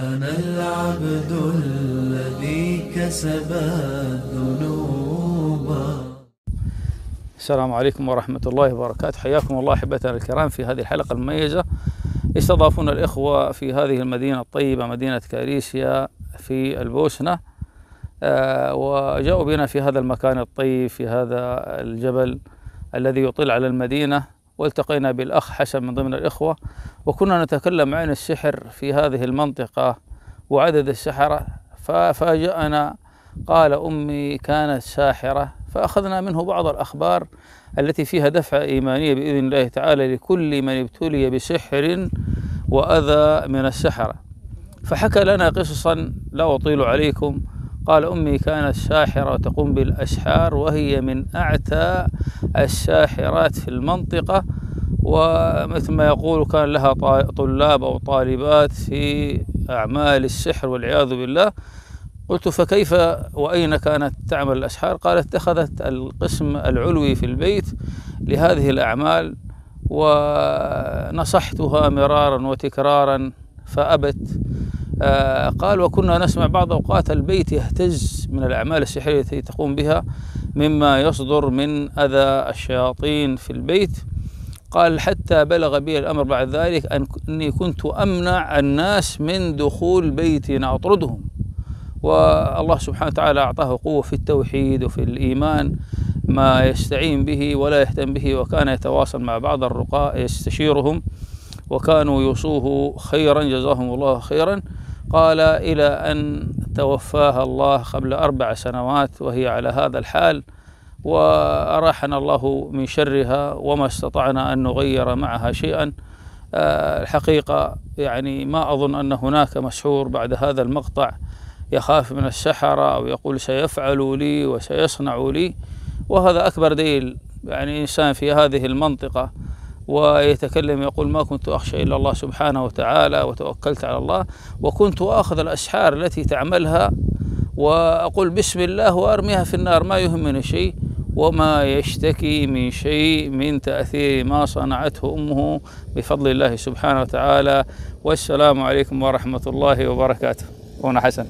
أنا العبد الذي كسب الذنوب. السلام عليكم ورحمة الله وبركاته. حياكم الله أحبتنا الكرام في هذه الحلقة المميزة. استضافونا الإخوة في هذه المدينة الطيبة، مدينة كاريسيا في البوسنة، وجاءوا بنا في هذا المكان الطيب في هذا الجبل الذي يطل على المدينة، والتقينا بالأخ حسن من ضمن الإخوة، وكنا نتكلم عن السحر في هذه المنطقة وعدد السحرة. ففاجأنا، قال أمي كانت ساحرة، فأخذنا منه بعض الأخبار التي فيها دفعة إيمانية بإذن الله تعالى لكل من ابتلي بسحر وأذى من السحرة. فحكى لنا قصصا لا أطيل عليكم. قال أمي كانت ساحرة وتقوم بالأسحار، وهي من أعتى الساحرات في المنطقة، ومثل ما يقول كان لها طلاب أو طالبات في أعمال السحر والعياذ بالله. قلت فكيف وأين كانت تعمل الأسحار؟ قالت اتخذت القسم العلوي في البيت لهذه الأعمال، ونصحتها مرارا وتكرارا فأبت. قال وكنا نسمع بعض أوقات البيت يهتز من الأعمال السحرية التي تقوم بها مما يصدر من أذى الشياطين في البيت. قال حتى بلغ بي الأمر بعد ذلك أني كنت أمنع الناس من دخول بيتنا، أطردهم. والله سبحانه وتعالى أعطاه قوة في التوحيد وفي الإيمان ما يستعين به ولا يهتم به، وكان يتواصل مع بعض الرقاة يستشيرهم، وكانوا يوصوه خيرا جزاهم الله خيرا. قال إلى أن توفاها الله قبل 4 سنوات وهي على هذا الحال، وأراحنا الله من شرها، وما استطعنا أن نغير معها شيئا. الحقيقة يعني ما أظن أن هناك مسحور بعد هذا المقطع يخاف من السحرة أو يقول سيفعل لي وسيصنع لي. وهذا أكبر دليل، يعني إنسان في هذه المنطقة ويتكلم يقول ما كنت أخشى إلا الله سبحانه وتعالى وتوكلت على الله، وكنت أخذ الأسحار التي تعملها وأقول بسم الله وأرميها في النار، ما يهمني شيء، وما يشتكي من شيء من تأثير ما صنعته أمه بفضل الله سبحانه وتعالى. والسلام عليكم ورحمة الله وبركاته. هنا حسن.